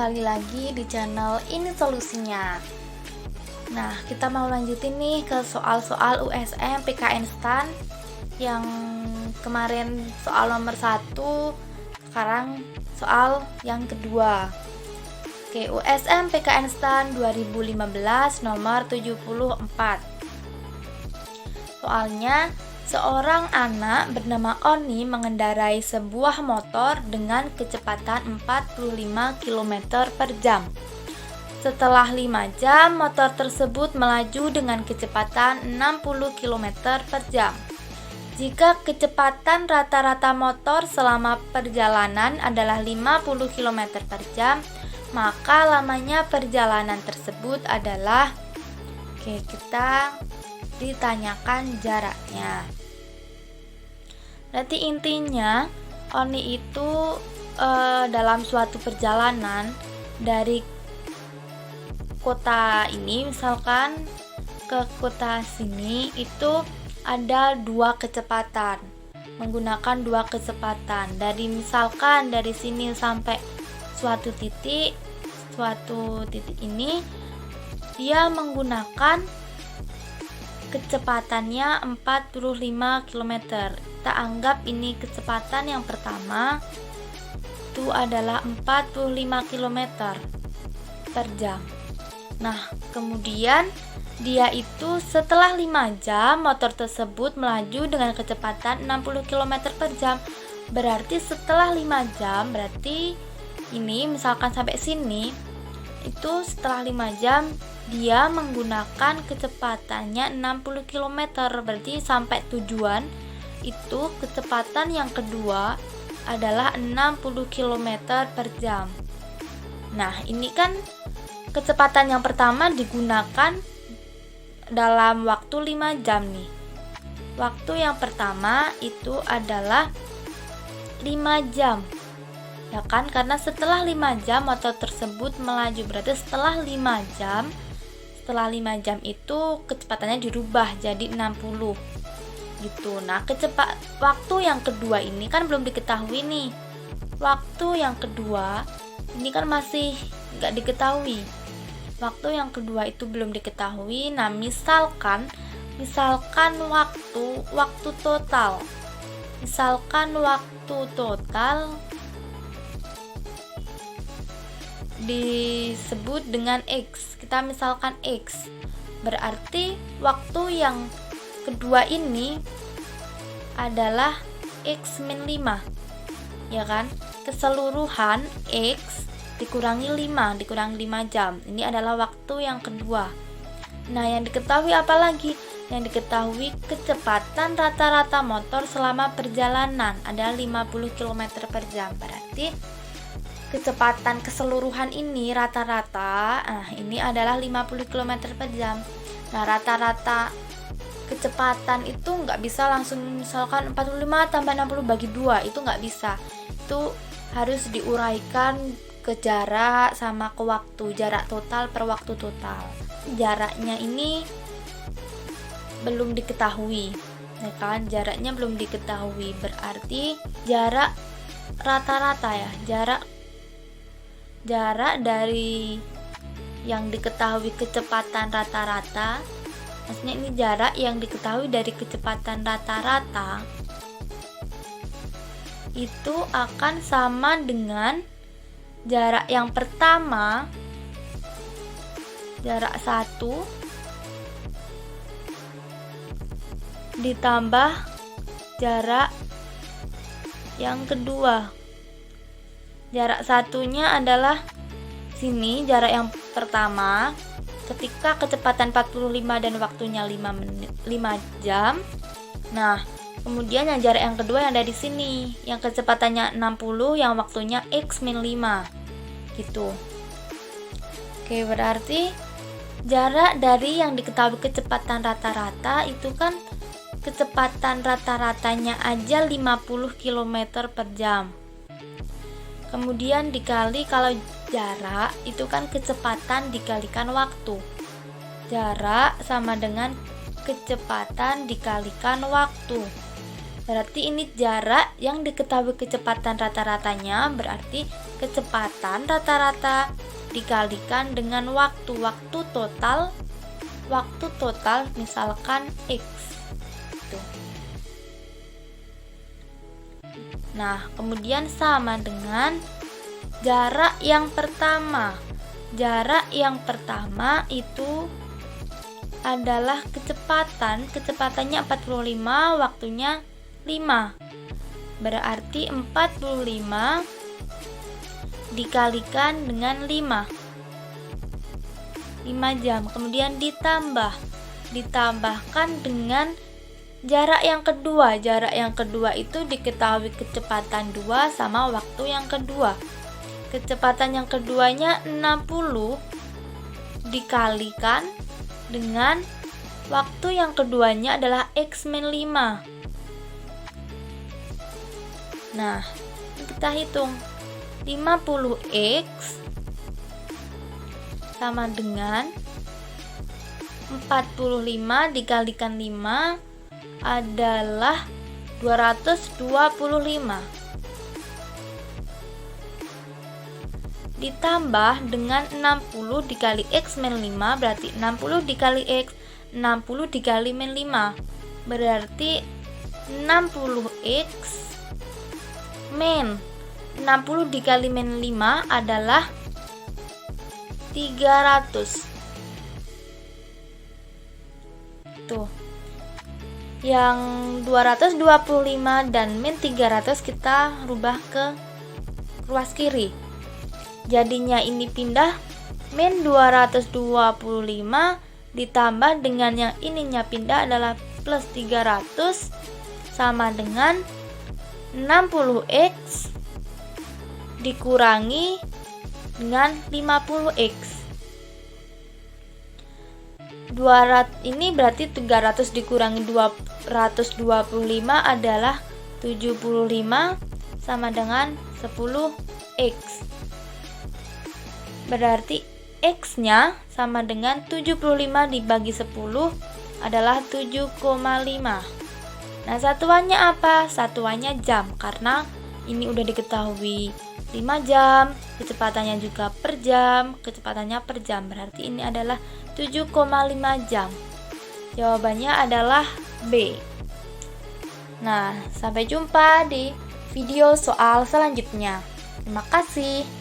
kembali lagi di channel Ini Solusinya. Nah, kita mau lanjutin nih ke soal-soal USM PKN STAN yang kemarin soal nomor 1, sekarang soal yang kedua. Oke, USM PKN STAN 2015 nomor 74. Soalnya, seorang anak bernama Oni mengendarai sebuah motor dengan kecepatan 45 km per jam. Setelah 5 jam, motor tersebut melaju dengan kecepatan 60 km per jam. Jika kecepatan rata-rata motor selama perjalanan adalah 50 km per jam, maka lamanya perjalanan tersebut adalah kita ditanyakan jaraknya. Berarti intinya Oni itu dalam suatu perjalanan dari kota ini misalkan ke kota sini itu ada 2 kecepatan, menggunakan 2 kecepatan. Misalkan dari sini sampai suatu titik ini dia menggunakan kecepatannya 45 km. Kita anggap ini kecepatan yang pertama itu adalah 45 km per jam. Nah, kemudian dia itu setelah 5 jam motor tersebut melaju dengan kecepatan 60 km per jam. Berarti setelah 5 jam, berarti ini misalkan sampai sini itu setelah 5 jam dia menggunakan kecepatannya 60 km. Berarti sampai tujuan itu kecepatan yang kedua adalah 60 km per jam. Nah, ini kan kecepatan yang pertama digunakan dalam waktu 5 jam nih. Waktu yang pertama itu adalah 5 jam. Ya kan? Karena setelah 5 jam motor tersebut melaju. Berarti setelah 5 jam itu kecepatannya dirubah jadi 60 gitu. Nah, waktu yang kedua ini kan belum diketahui nih. Waktu yang kedua ini kan masih nggak diketahui. Waktu yang kedua itu belum diketahui. Nah, misalkan waktu total. Misalkan waktu total disebut dengan X. Kita misalkan X. Berarti waktu yang kedua ini adalah X min 5. Ya kan? Keseluruhan X dikurangi 5 jam. Ini adalah waktu yang kedua. Nah, yang diketahui apa lagi? Yang diketahui kecepatan rata-rata motor selama perjalanan adalah 50 km per jam. Berarti kecepatan keseluruhan ini rata-rata, ini adalah 50 km per jam. Nah, rata-rata kecepatan itu nggak bisa langsung misalkan 45 tambah 60 bagi 2, itu nggak bisa. Itu harus diuraikan ke jarak sama ke waktu, jarak total per waktu total. Jaraknya ini belum diketahui, ya kan? Jaraknya belum diketahui, berarti jarak rata-rata ya, jarak dari yang diketahui kecepatan rata-rata, maksudnya ini jarak yang diketahui dari kecepatan rata-rata itu akan sama dengan jarak yang pertama, jarak 1 ditambah jarak yang kedua. Jarak satunya adalah sini, jarak yang pertama ketika kecepatan 45 dan waktunya 5 jam. Nah, kemudian yang jarak yang kedua yang ada di sini, yang kecepatannya 60, yang waktunya X min 5 gitu. Oke, berarti jarak dari yang diketahui kecepatan rata-rata itu kan kecepatan rata-ratanya aja 50 km per jam. Kemudian dikali, kalau jarak itu kan kecepatan dikalikan waktu. Jarak sama dengan kecepatan dikalikan waktu. Berarti ini jarak yang diketahui kecepatan rata-ratanya, berarti kecepatan rata-rata dikalikan dengan waktu total misalkan X. Tuh. Nah, kemudian sama dengan jarak yang pertama. Jarak yang pertama itu adalah kecepatannya 45, waktunya 5. Berarti 45 dikalikan dengan 5 jam. Kemudian ditambahkan dengan jarak yang kedua. Jarak yang kedua itu diketahui kecepatan 2 sama waktu yang kedua. Kecepatan yang keduanya 60 dikalikan dengan waktu yang keduanya adalah X-5. Nah, kita hitung 50X sama dengan 45 dikalikan 5 adalah 225. Ditambah dengan 60 dikali X-5 berarti 60 dikali X, 60 dikali min 5 berarti 60X min 60 dikali min 5 adalah 300. Tuh. Yang 225 dan min 300 kita rubah ke ruas kiri. Jadinya ini pindah min 225 ditambah dengan yang ininya pindah adalah plus 300 sama dengan 60X dikurangi dengan 50X. 200 ini berarti 300 dikurangi 225 adalah 75 sama dengan 10X. Berarti X-nya sama dengan 75 dibagi 10 adalah 7,5. Nah, satuannya apa? Satuannya jam, karena ini udah diketahui 5 jam, kecepatannya juga per jam, berarti ini adalah 7,5 jam. Jawabannya adalah B. Nah, sampai jumpa di video soal selanjutnya. Terima kasih.